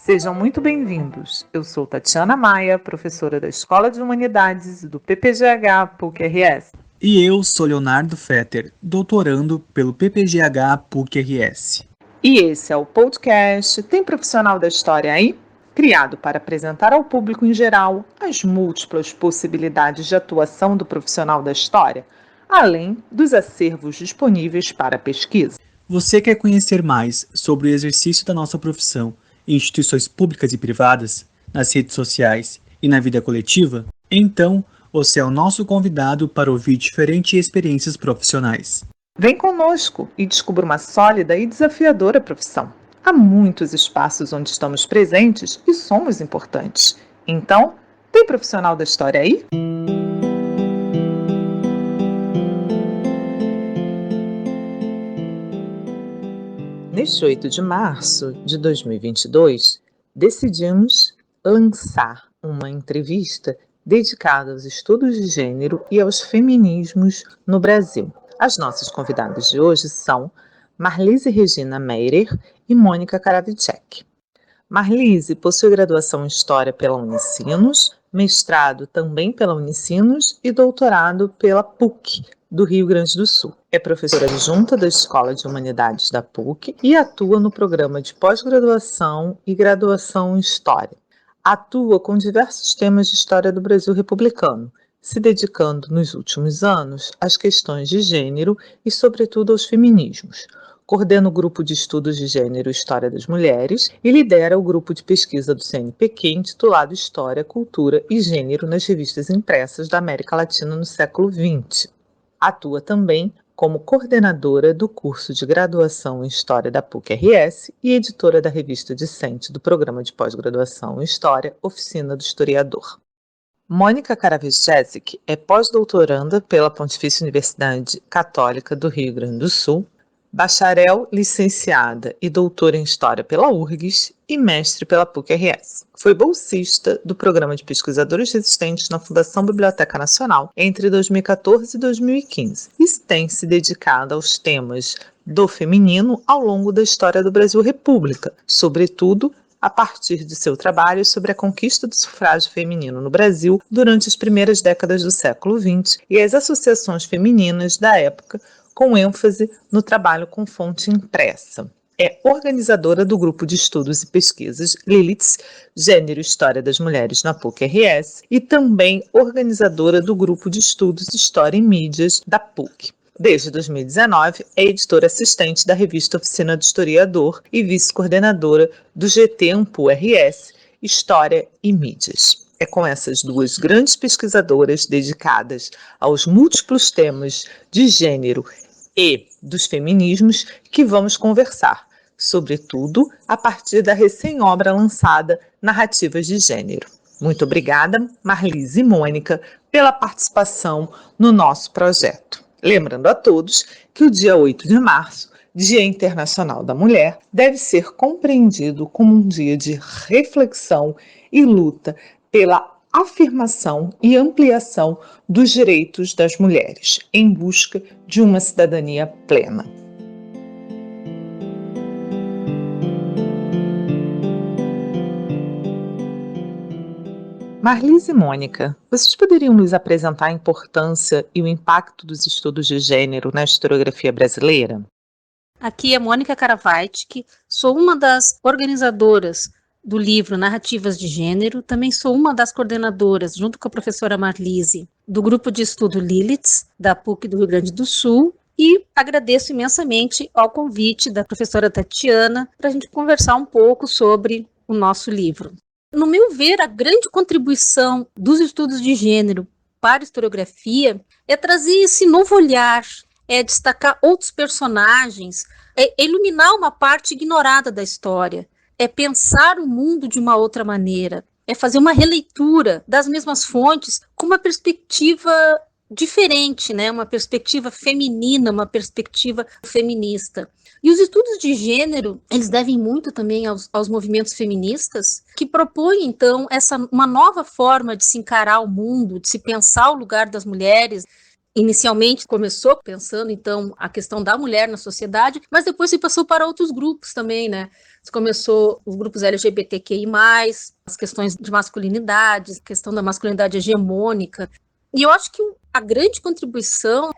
Sejam muito bem-vindos. Eu sou Tatiana Maia, professora da Escola de Humanidades do PPGH PUC-RS. E eu sou Leonardo Fetter, doutorando pelo PPGH PUC-RS. E esse é o podcast Tem Profissional da História aí? Criado para apresentar ao público em geral as múltiplas possibilidades de atuação do profissional da história, além dos acervos disponíveis para pesquisa. Você quer conhecer mais sobre o exercício da nossa profissão em instituições públicas e privadas, nas redes sociais e na vida coletiva? Então, você é o nosso convidado para ouvir diferentes experiências profissionais. Vem conosco e descubra uma sólida e desafiadora profissão. Há muitos espaços onde estamos presentes e somos importantes. Então, tem profissional da história aí? Neste 8 de março de 2022, decidimos lançar uma entrevista dedicada aos estudos de gênero e aos feminismos no Brasil. As nossas convidadas de hoje são Marlise Regina Meirer e Mônica Karavicek. Marlise possui graduação em História pela Unicinos, mestrado também pela Unicinos e doutorado pela PUC do Rio Grande do Sul. É professora adjunta da Escola de Humanidades da PUC e atua no programa de pós-graduação e graduação em História. Atua com diversos temas de história do Brasil republicano, se dedicando nos últimos anos às questões de gênero e, sobretudo, aos feminismos. Coordena o grupo de estudos de gênero e história das mulheres e lidera o grupo de pesquisa do CNPq intitulado História, Cultura e Gênero nas revistas impressas da América Latina no século XX. Atua também como coordenadora do curso de graduação em História da PUC-RS e editora da revista discente do programa de pós-graduação em História, Oficina do Historiador. Mônica Karavicek é pós-doutoranda pela Pontifícia Universidade Católica do Rio Grande do Sul, bacharel, licenciada e doutora em História pela URGS e mestre pela PUC-RS. Foi bolsista do Programa de Pesquisadores Resistentes na Fundação Biblioteca Nacional entre 2014 e 2015 e tem se dedicado aos temas do feminino ao longo da história do Brasil República, sobretudo a partir de seu trabalho sobre a conquista do sufrágio feminino no Brasil durante as primeiras décadas do século XX e as associações femininas da época, com ênfase no trabalho com fonte impressa. É organizadora do grupo de estudos e pesquisas Liliths, Gênero e História das Mulheres na PUC-RS e também organizadora do grupo de estudos de História e Mídias da PUC. Desde 2019, é editora assistente da revista Oficina do Historiador e vice-coordenadora do GT Ampu-RS, História e Mídias. É com essas duas grandes pesquisadoras dedicadas aos múltiplos temas de gênero e dos feminismos que vamos conversar, sobretudo a partir da recém-obra lançada Narrativas de Gênero. Muito obrigada, Marlise e Mônica, pela participação no nosso projeto. Lembrando a todos que o dia 8 de março, Dia Internacional da Mulher, deve ser compreendido como um dia de reflexão e luta pela afirmação e ampliação dos direitos das mulheres, em busca de uma cidadania plena. Marlise e Mônica, vocês poderiam nos apresentar a importância e o impacto dos estudos de gênero na historiografia brasileira? Aqui é Mônica Karavicek, sou uma das organizadoras do livro Narrativas de Gênero, também sou uma das coordenadoras, junto com a professora Marlise, do grupo de estudo Liliths, da PUC do Rio Grande do Sul, e agradeço imensamente ao convite da professora Tatiana para a gente conversar um pouco sobre o nosso livro. No meu ver, a grande contribuição dos estudos de gênero para a historiografia é trazer esse novo olhar, é destacar outros personagens, é iluminar uma parte ignorada da história, é pensar o mundo de uma outra maneira, é fazer uma releitura das mesmas fontes com uma perspectiva diferente, né? Uma perspectiva feminina, uma perspectiva feminista. E os estudos de gênero, eles devem muito também aos movimentos feministas, que propõem, então, uma nova forma de se encarar o mundo, de se pensar o lugar das mulheres. inicialmente começou pensando, então, a questão da mulher na sociedade, mas depois se passou para outros grupos também, né? Começou os grupos LGBTQI+, as questões de masculinidade, a questão da masculinidade hegemônica. E eu acho que a grande contribuição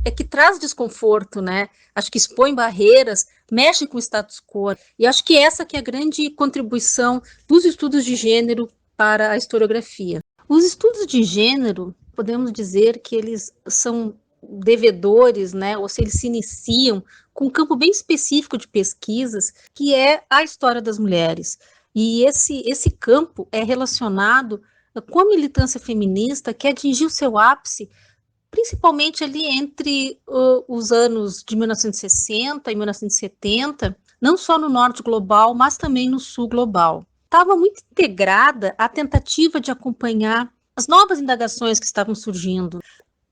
é que traz desconforto, né? Acho que expõe barreiras, mexe com o status quo. E acho que essa que é a grande contribuição dos estudos de gênero para a historiografia. Os estudos de gênero, podemos dizer que eles são devedores, né, ou se eles se iniciam com um campo bem específico de pesquisas, que é a história das mulheres. E esse campo é relacionado com a militância feminista que atingiu seu ápice principalmente ali entre os anos de 1960 e 1970, não só no norte global, mas também no sul global. Estava muito integrada a tentativa de acompanhar as novas indagações que estavam surgindo. O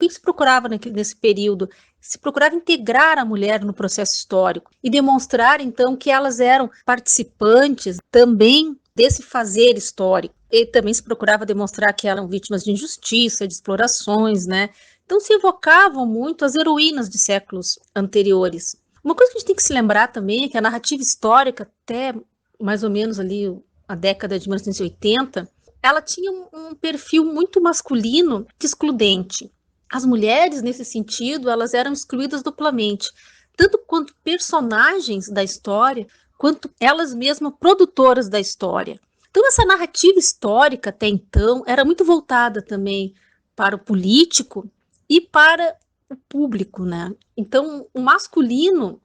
que se procurava nesse período? Se procurava integrar a mulher no processo histórico e demonstrar, então, que elas eram participantes também desse fazer histórico. E também se procurava demonstrar que eram vítimas de injustiça, de explorações, né? Então se evocavam muito as heroínas de séculos anteriores. Uma coisa que a gente tem que se lembrar também é que a narrativa histórica, até mais ou menos ali a década de 1980, ela tinha um perfil muito masculino e excludente. As mulheres, nesse sentido, elas eram excluídas duplamente, tanto quanto personagens da história, quanto elas mesmas produtoras da história. Então essa narrativa histórica, até então, era muito voltada também para o político e para o público, né? Então o masculino,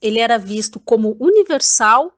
ele era visto como universal,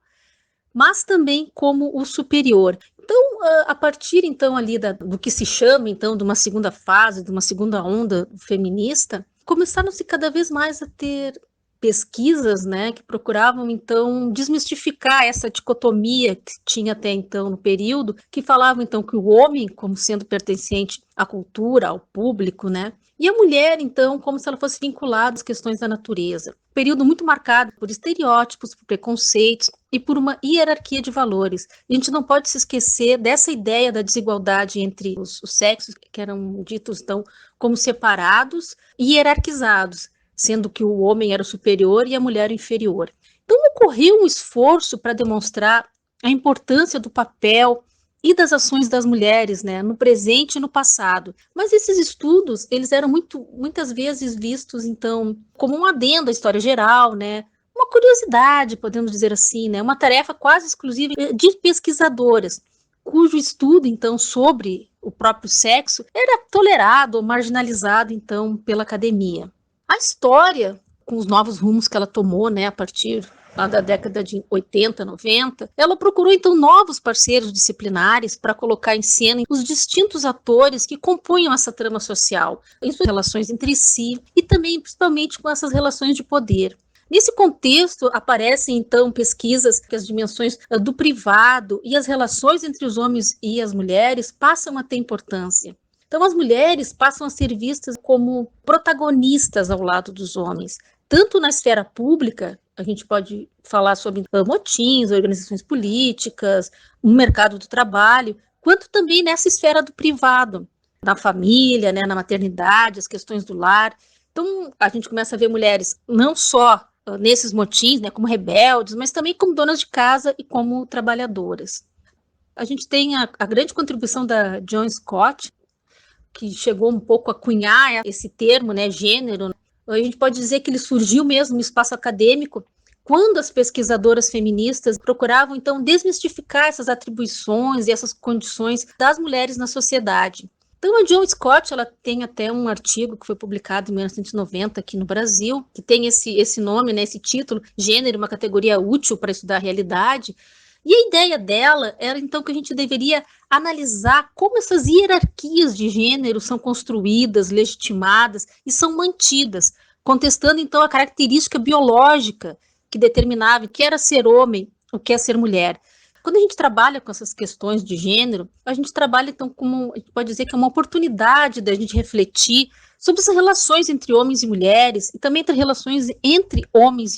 mas também como o superior. Então, a partir então ali do que se chama então de uma segunda fase, de uma segunda onda feminista, começaram-se cada vez mais a ter pesquisas, né, que procuravam então desmistificar essa dicotomia que tinha até então no período, que falavam então que o homem como sendo pertencente à cultura, ao público, né, e a mulher, então, como se ela fosse vinculada às questões da natureza. Período muito marcado por estereótipos, por preconceitos e por uma hierarquia de valores. A gente não pode se esquecer dessa ideia da desigualdade entre os sexos, que eram ditos, então, como separados e hierarquizados, sendo que o homem era o superior e a mulher o inferior. Então, ocorreu um esforço para demonstrar a importância do papel e das ações das mulheres, né, no presente e no passado. Mas esses estudos, eles eram muitas vezes vistos, então, como um adendo à história geral, né, uma curiosidade, podemos dizer assim, né, uma tarefa quase exclusiva de pesquisadoras, cujo estudo, então, sobre o próprio sexo era tolerado ou marginalizado, então, pela academia. A história, com os novos rumos que ela tomou, né, a partir lá da década de 80, 90, ela procurou então novos parceiros disciplinares para colocar em cena os distintos atores que compunham essa trama social, em suas relações entre si e também principalmente com essas relações de poder. Nesse contexto, aparecem, então, pesquisas que as dimensões do privado e as relações entre os homens e as mulheres passam a ter importância. Então, as mulheres passam a ser vistas como protagonistas ao lado dos homens, tanto na esfera pública, a gente pode falar sobre motins, organizações políticas, no mercado do trabalho, quanto também nessa esfera do privado, na família, né, na maternidade, as questões do lar. Então, a gente começa a ver mulheres não só nesses motins, né, como rebeldes, mas também como donas de casa e como trabalhadoras. A gente tem a grande contribuição da Joan Scott, que chegou um pouco a cunhar esse termo, né, gênero. A gente pode dizer que ele surgiu mesmo no espaço acadêmico, quando as pesquisadoras feministas procuravam, então, desmistificar essas atribuições e essas condições das mulheres na sociedade. Então, a Joan Scott, ela tem até um artigo que foi publicado em 1990 aqui no Brasil, que tem esse nome, né, esse título, Gênero, uma categoria útil para estudar a realidade. E a ideia dela era, então, que a gente deveria analisar como essas hierarquias de gênero são construídas, legitimadas e são mantidas, contestando, então, a característica biológica que determinava o que era ser homem, o que é ser mulher. Quando a gente trabalha com essas questões de gênero, a gente trabalha, então, como a gente pode dizer que é uma oportunidade da gente refletir sobre essas relações entre homens e mulheres, e também entre relações entre homens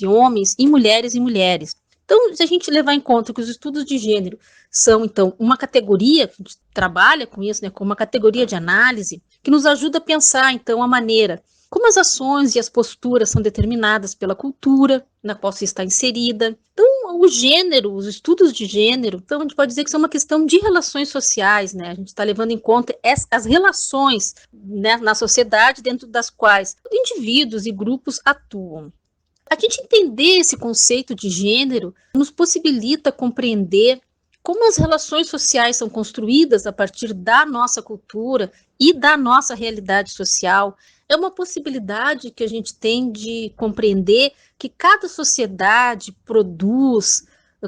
e mulheres e mulheres. Então, se a gente levar em conta que os estudos de gênero são, então, uma categoria, a gente trabalha com isso, né, como uma categoria de análise, que nos ajuda a pensar, então, a maneira como as ações e as posturas são determinadas pela cultura na qual se está inserida. Então, o gênero, os estudos de gênero, então a gente pode dizer que são uma questão de relações sociais, né? A gente está levando em conta as relações, né, na sociedade dentro das quais indivíduos e grupos atuam. A gente entender esse conceito de gênero nos possibilita compreender como as relações sociais são construídas a partir da nossa cultura e da nossa realidade social. É uma possibilidade que a gente tem de compreender que cada sociedade produz,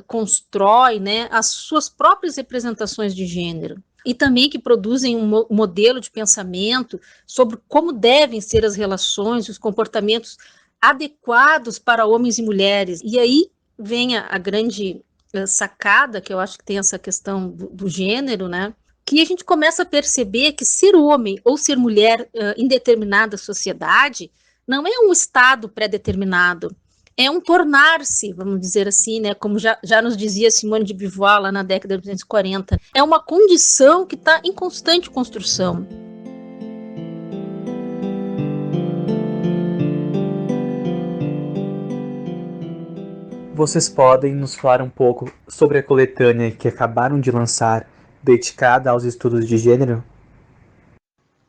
constrói, né, as suas próprias representações de gênero. E também que produzem um modelo de pensamento sobre como devem ser as relações, os comportamentos adequados para homens e mulheres. E aí vem a grande sacada, que eu acho que tem essa questão do gênero, né? Que a gente começa a perceber que ser homem ou ser mulher em determinada sociedade não é um estado pré-determinado, é um tornar-se, vamos dizer assim, né? Como já nos dizia Simone de Beauvoir lá na década de 1940, é uma condição que está em constante construção. Vocês podem nos falar um pouco sobre a coletânea que acabaram de lançar, dedicada aos estudos de gênero?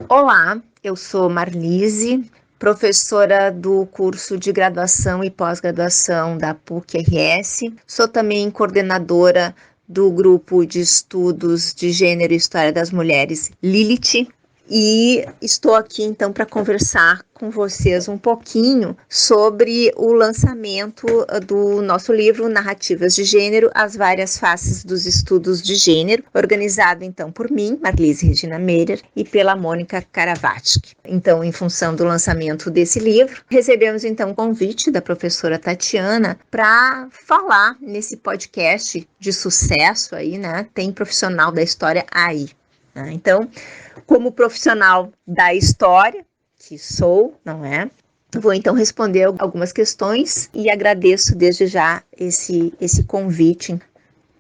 Olá, eu sou Marlise, professora do curso de graduação e pós-graduação da PUC-RS. Sou também coordenadora do grupo de estudos de gênero e história das mulheres Lilith. E estou aqui então para conversar com vocês um pouquinho sobre o lançamento do nosso livro Narrativas de Gênero, as várias faces dos estudos de gênero, organizado então por mim, Marlise Regina Meirer, e pela Mônica Karavatsky. Então, em função do lançamento desse livro, recebemos então um convite da professora Tatiana para falar nesse podcast de sucesso aí, né? Tem profissional da história aí. Então, como profissional da história, que sou, não é? Vou então responder algumas questões e agradeço desde já esse convite.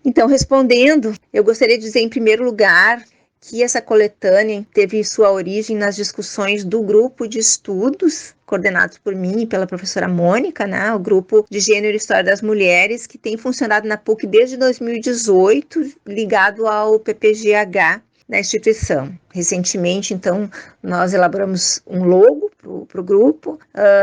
Então, respondendo, eu gostaria de dizer em primeiro lugar que essa coletânea teve sua origem nas discussões do grupo de estudos coordenados por mim e pela professora Mônica, né? O grupo de Gênero e História das Mulheres, que tem funcionado na PUC desde 2018, ligado ao PPGH, na instituição. Recentemente, então, nós elaboramos um logo para o grupo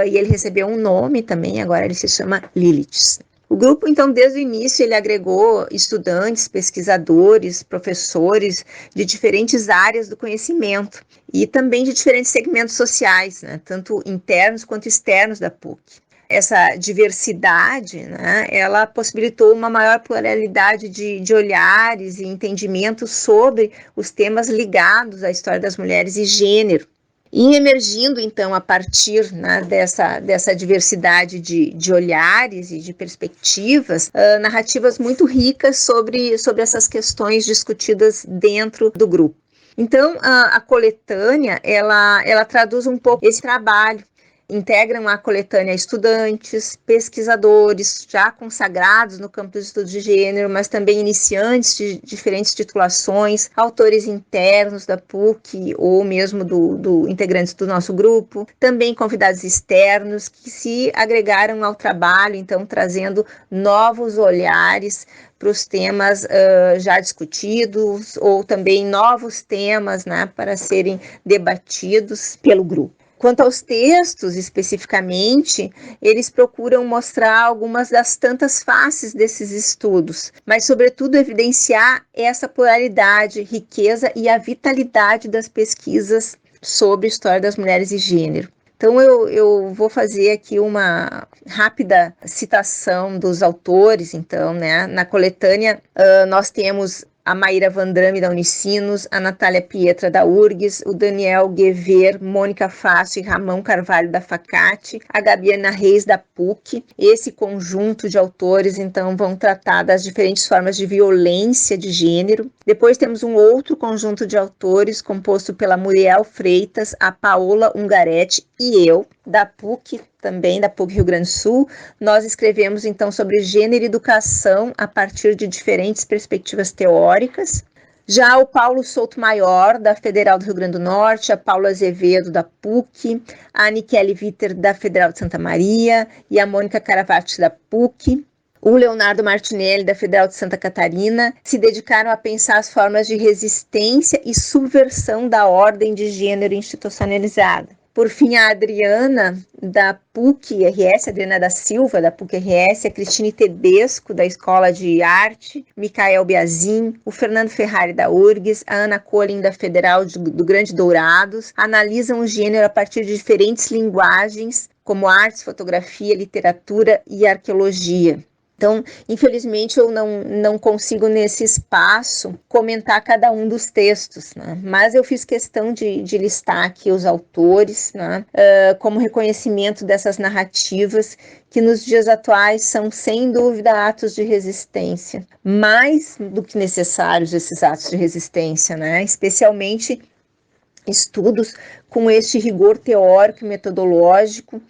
e ele recebeu um nome também, agora ele se chama Lilith. O grupo, então, desde o início, ele agregou estudantes, pesquisadores, professores de diferentes áreas do conhecimento e também de diferentes segmentos sociais, né, tanto internos quanto externos da PUC. Essa diversidade, né, ela possibilitou uma maior pluralidade de olhares e entendimentos sobre os temas ligados à história das mulheres e gênero. E emergindo, então, a partir, né, dessa diversidade de olhares e de perspectivas, narrativas muito ricas sobre essas questões discutidas dentro do grupo. Então, a coletânea, ela traduz um pouco esse trabalho. Integram a coletânea estudantes, pesquisadores já consagrados no campo dos estudos de gênero, mas também iniciantes de diferentes titulações, autores internos da PUC ou mesmo do integrantes do nosso grupo, também convidados externos que se agregaram ao trabalho, então trazendo novos olhares para os temas já discutidos ou também novos temas, né, para serem debatidos pelo grupo. Quanto aos textos, especificamente, eles procuram mostrar algumas das tantas faces desses estudos, mas, sobretudo, evidenciar essa pluralidade, riqueza e a vitalidade das pesquisas sobre a história das mulheres e gênero. Então, eu vou fazer aqui uma rápida citação dos autores. Então, né? Na coletânea, nós temos a Maíra Vandrame da Unicinos, a Natália Pietra da URGS, o Daniel Guever, Mônica Fácio e Ramon Carvalho da Facate, a Gabiana Reis da PUC. Esse conjunto de autores, então, vão tratar das diferentes formas de violência de gênero. Depois temos um outro conjunto de autores composto pela Muriel Freitas, a Paola Ungaretti e eu, da PUC, também da PUC Rio Grande do Sul. Nós escrevemos então sobre gênero e educação a partir de diferentes perspectivas teóricas. Já o Paulo Souto Maior, da Federal do Rio Grande do Norte, a Paula Azevedo, da PUC, a Aniquele Viter, da Federal de Santa Maria, e a Mônica Caravati, da PUC. O Leonardo Martinelli, da Federal de Santa Catarina, se dedicaram a pensar as formas de resistência e subversão da ordem de gênero institucionalizada. Por fim, a Adriana, da PUC-RS, Adriana da Silva, da PUC-RS, a Cristine Tedesco, da Escola de Arte, Micael Biazin, o Fernando Ferrari, da URGS, a Ana Colin, da Federal do Grande Dourados, analisam o gênero a partir de diferentes linguagens, como artes, fotografia, literatura e arqueologia. Então, infelizmente, eu não consigo, nesse espaço, comentar cada um dos textos, né? Mas eu fiz questão de listar aqui os autores, né? Como reconhecimento dessas narrativas que nos dias atuais são, sem dúvida, atos de resistência, mais do que necessários esses atos de resistência, né? Especialmente estudos com este rigor teórico e metodológico,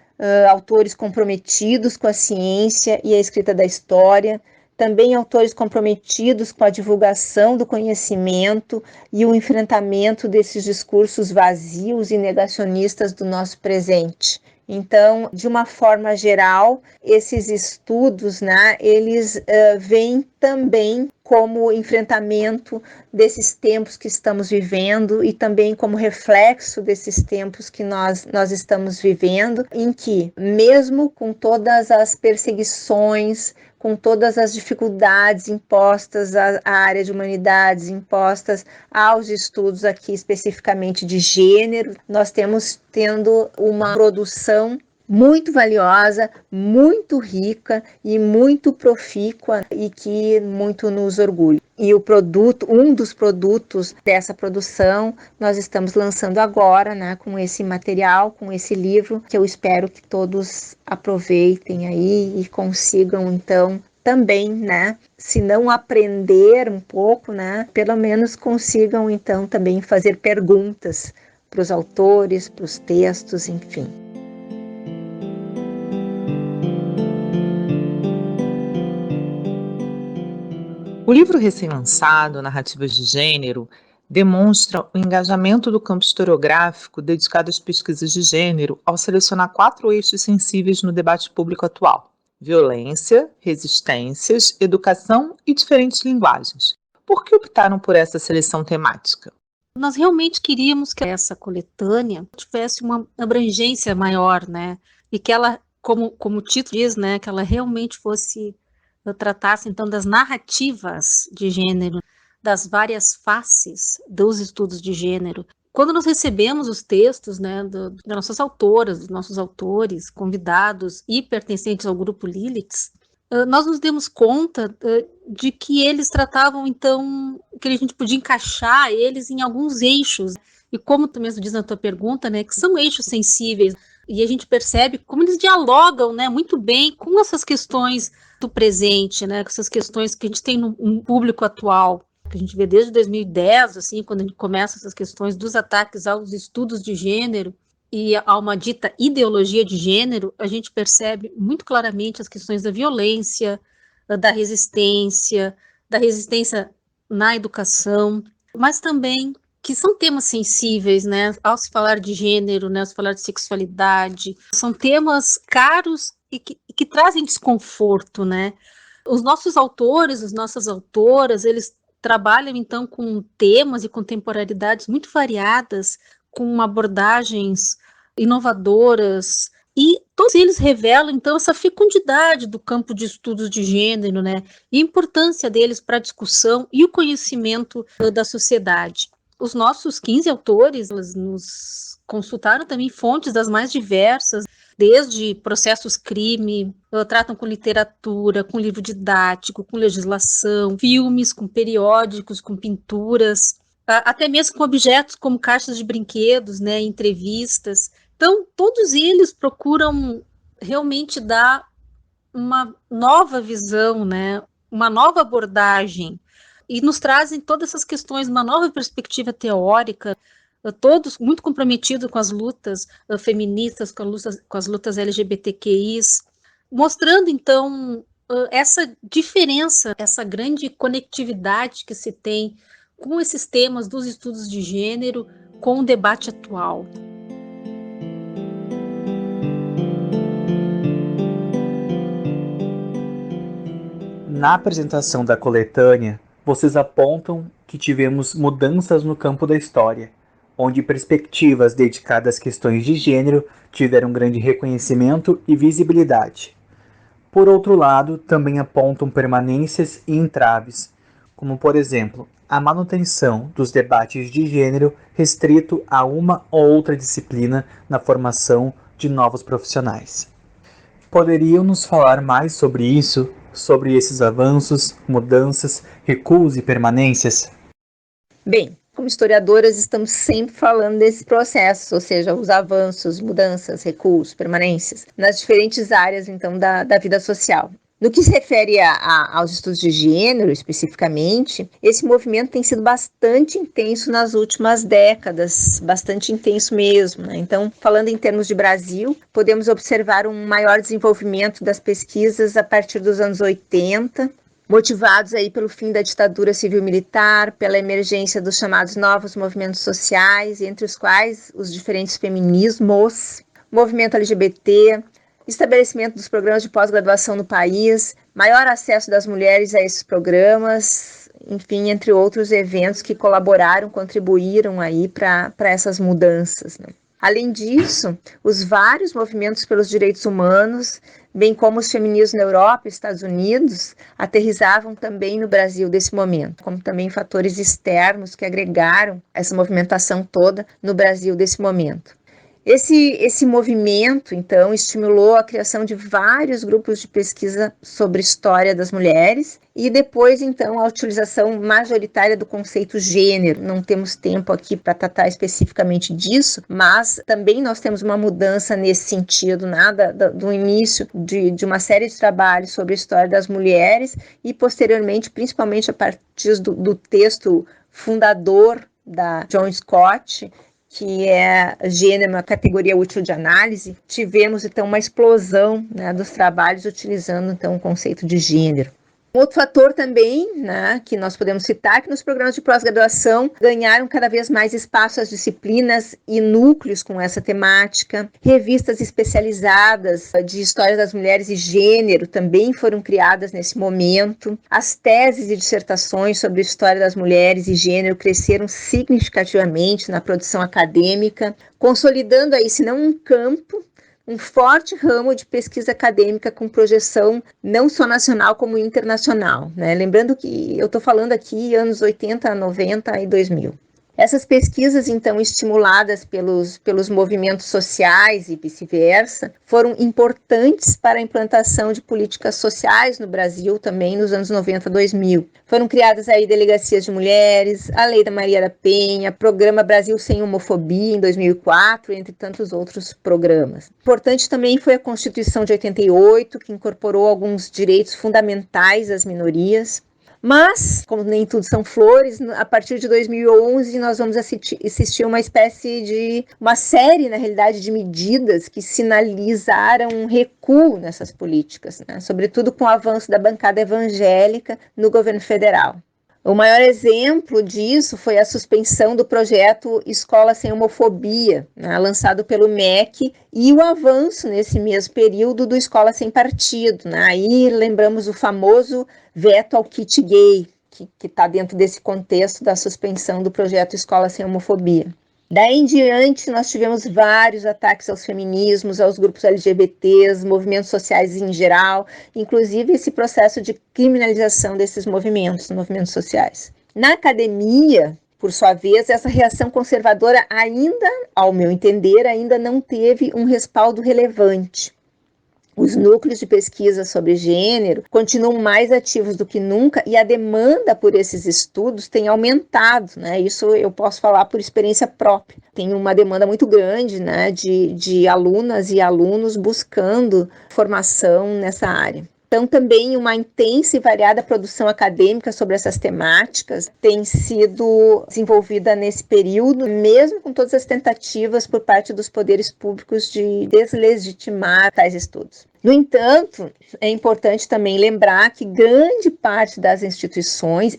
autores comprometidos com a ciência e a escrita da história, também autores comprometidos com a divulgação do conhecimento e o enfrentamento desses discursos vazios e negacionistas do nosso presente. Então, de uma forma geral, esses estudos, né, eles vêm também como enfrentamento desses tempos que estamos vivendo e também como reflexo desses tempos que nós estamos vivendo, em que, mesmo com todas as perseguições, com todas as dificuldades impostas à área de humanidades, impostas aos estudos aqui especificamente de gênero, nós tendo uma produção muito valiosa, muito rica e muito profícua e que muito nos orgulha. E um dos produtos dessa produção, nós estamos lançando agora, né, com esse material, com esse livro, que eu espero que todos aproveitem aí e consigam, então, também, né, se não aprender um pouco, né, pelo menos consigam, então, também fazer perguntas para os autores, para os textos, enfim. O livro recém-lançado, Narrativas de Gênero, demonstra o engajamento do campo historiográfico dedicado às pesquisas de gênero ao selecionar 4 eixos sensíveis no debate público atual: violência, resistências, educação e diferentes linguagens. Por que optaram por essa seleção temática? Nós realmente queríamos que essa coletânea tivesse uma abrangência maior, né? E que ela, como o título diz, né, que ela realmente tratasse, então, das narrativas de gênero, das várias faces dos estudos de gênero. Quando nós recebemos os textos, né, das nossas autoras, dos nossos autores, convidados e pertencentes ao grupo Liliths, nós nos demos conta de que eles tratavam, então, que a gente podia encaixar eles em alguns eixos, e como tu mesmo diz na tua pergunta, né, que são eixos sensíveis, e a gente percebe como eles dialogam, né, muito bem com essas questões do presente, né, com essas questões que a gente tem no público atual, que a gente vê desde 2010, assim, quando a gente começa essas questões dos ataques aos estudos de gênero e a uma dita ideologia de gênero, a gente percebe muito claramente as questões da violência, da resistência na educação, mas também que são temas sensíveis, né, ao se falar de gênero, né, ao se falar de sexualidade, são temas caros e que trazem desconforto, né. Os nossos autores, as nossas autoras, eles trabalham, então, com temas e contemporaneidades muito variadas, com abordagens inovadoras, e todos eles revelam, então, essa fecundidade do campo de estudos de gênero, né, e a importância deles para a discussão e o conhecimento da sociedade. Os nossos 15 autores, eles nos consultaram também fontes das mais diversas, desde processos crime, tratam com literatura, com livro didático, com legislação, filmes, com periódicos, com pinturas, até mesmo com objetos como caixas de brinquedos, né, entrevistas. Então, todos eles procuram realmente dar uma nova visão, né, uma nova abordagem, e nos trazem todas essas questões, uma nova perspectiva teórica, todos muito comprometidos com as lutas feministas, com as lutas LGBTQIs, mostrando, então, essa diferença, essa grande conectividade que se tem com esses temas dos estudos de gênero, com o debate atual? Na apresentação da coletânea, vocês apontam que tivemos mudanças no campo da história, onde perspectivas dedicadas às questões de gênero tiveram grande reconhecimento e visibilidade. Por outro lado, também apontam permanências e entraves, como, por exemplo, a manutenção dos debates de gênero restrito a uma ou outra disciplina na formação de novos profissionais. Poderiam nos falar mais sobre isso, sobre esses avanços, mudanças, recuos e permanências? Bem, como historiadoras, estamos sempre falando desse processo, ou seja, os avanços, mudanças, recuos, permanências, nas diferentes áreas, então, da vida social. No que se refere aos estudos de gênero, especificamente, esse movimento tem sido bastante intenso nas últimas décadas, bastante intenso mesmo, né? Então, falando em termos de Brasil, podemos observar um maior desenvolvimento das pesquisas a partir dos anos 80, motivados aí pelo fim da ditadura civil-militar, pela emergência dos chamados novos movimentos sociais, entre os quais os diferentes feminismos, movimento LGBT, estabelecimento dos programas de pós-graduação no país, maior acesso das mulheres a esses programas, enfim, entre outros eventos que colaboraram, contribuíram aí para essas mudanças, né? Além disso, os vários movimentos pelos direitos humanos, bem como os feminismos na Europa e Estados Unidos, aterrizavam também no Brasil desse momento, como também fatores externos que agregaram essa movimentação toda no Brasil desse momento. Esse movimento, então, estimulou a criação de vários grupos de pesquisa sobre história das mulheres e depois, então, a utilização majoritária do conceito gênero. Não temos tempo aqui para tratar especificamente disso, mas também nós temos uma mudança nesse sentido, do início de uma série de trabalhos sobre a história das mulheres e, posteriormente, principalmente a partir do texto fundador da John Scott, que é gênero, uma categoria útil de análise, tivemos então uma explosão, né, dos trabalhos utilizando então o conceito de gênero. Outro fator também, né, que nós podemos citar, é que nos programas de pós-graduação ganharam cada vez mais espaço as disciplinas e núcleos com essa temática. Revistas especializadas de história das mulheres e gênero também foram criadas nesse momento. As teses e dissertações sobre a história das mulheres e gênero cresceram significativamente na produção acadêmica, consolidando aí, se não um campo, um forte ramo de pesquisa acadêmica com projeção não só nacional como internacional, né? Lembrando que eu estou falando aqui anos 80, 90 e 2000. Essas pesquisas, então, estimuladas pelos movimentos sociais e vice-versa, foram importantes para a implantação de políticas sociais no Brasil também nos anos 90 a 2000. Foram criadas aí delegacias de mulheres, a Lei da Maria da Penha, Programa Brasil Sem Homofobia em 2004, entre tantos outros programas. Importante também foi a Constituição de 88, que incorporou alguns direitos fundamentais às minorias. Mas, como nem tudo são flores, a partir de 2011 nós vamos assistir uma série, na realidade, de medidas que sinalizaram um recuo nessas políticas, né? Sobretudo com o avanço da bancada evangélica no governo federal. O maior exemplo disso foi a suspensão do projeto Escola Sem Homofobia, né, lançado pelo MEC, e o avanço nesse mesmo período do Escola Sem Partido, né? Aí lembramos o famoso veto ao kit gay, que está dentro desse contexto da suspensão do projeto Escola Sem Homofobia. Daí em diante, nós tivemos vários ataques aos feminismos, aos grupos LGBTs, movimentos sociais em geral, inclusive esse processo de criminalização desses movimentos sociais. Na academia, por sua vez, essa reação conservadora ainda, ao meu entender, ainda não teve um respaldo relevante. Os núcleos de pesquisa sobre gênero continuam mais ativos do que nunca e a demanda por esses estudos tem aumentado, né? Isso eu posso falar por experiência própria. Tem uma demanda muito grande, né, de alunas e alunos buscando formação nessa área. Então, também uma intensa e variada produção acadêmica sobre essas temáticas tem sido desenvolvida nesse período, mesmo com todas as tentativas por parte dos poderes públicos de deslegitimar tais estudos. No entanto, é importante também lembrar que em grande parte das instituições,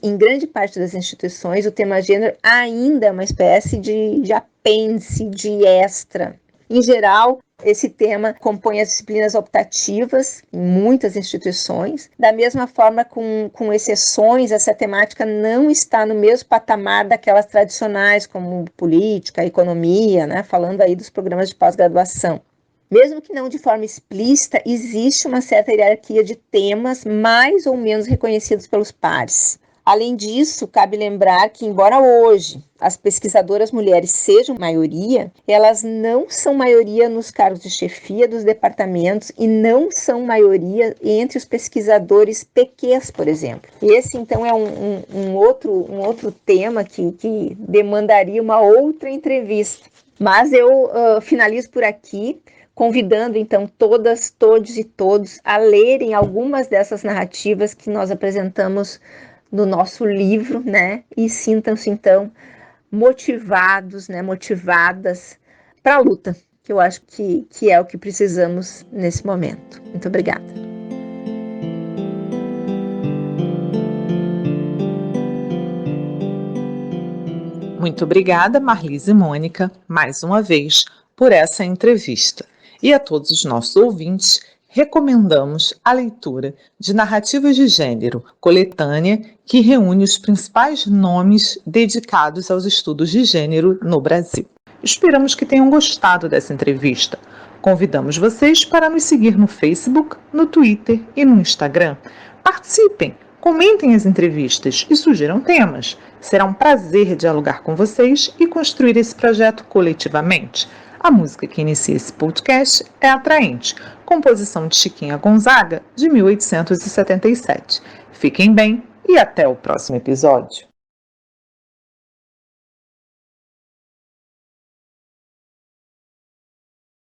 o tema gênero ainda é uma espécie de apêndice, de extra. Em geral, esse tema compõe as disciplinas optativas em muitas instituições. Da mesma forma, com exceções, essa temática não está no mesmo patamar daquelas tradicionais, como política, economia, né? Falando aí dos programas de pós-graduação. Mesmo que não de forma explícita, existe uma certa hierarquia de temas mais ou menos reconhecidos pelos pares. Além disso, cabe lembrar que, embora hoje as pesquisadoras mulheres sejam maioria, elas não são maioria nos cargos de chefia dos departamentos e não são maioria entre os pesquisadores PQs, por exemplo. Esse, então, é um outro tema que demandaria uma outra entrevista. Mas eu finalizo por aqui, convidando, então, todas, todos e todos a lerem algumas dessas narrativas que nós apresentamos no nosso livro, né? E sintam-se, então, motivados, né? Motivadas para a luta, que eu acho que é o que precisamos nesse momento. Muito obrigada. Muito obrigada, Marlise e Mônica, mais uma vez, por essa entrevista. E a todos os nossos ouvintes, recomendamos a leitura de Narrativas de Gênero, coletânea que reúne os principais nomes dedicados aos estudos de gênero no Brasil. Esperamos que tenham gostado dessa entrevista. Convidamos vocês para nos seguir no Facebook, no Twitter e no Instagram. Participem, comentem as entrevistas e sugiram temas. Será um prazer dialogar com vocês e construir esse projeto coletivamente. A música que inicia esse podcast é Atraente, composição de Chiquinha Gonzaga, de 1877. Fiquem bem e até o próximo episódio.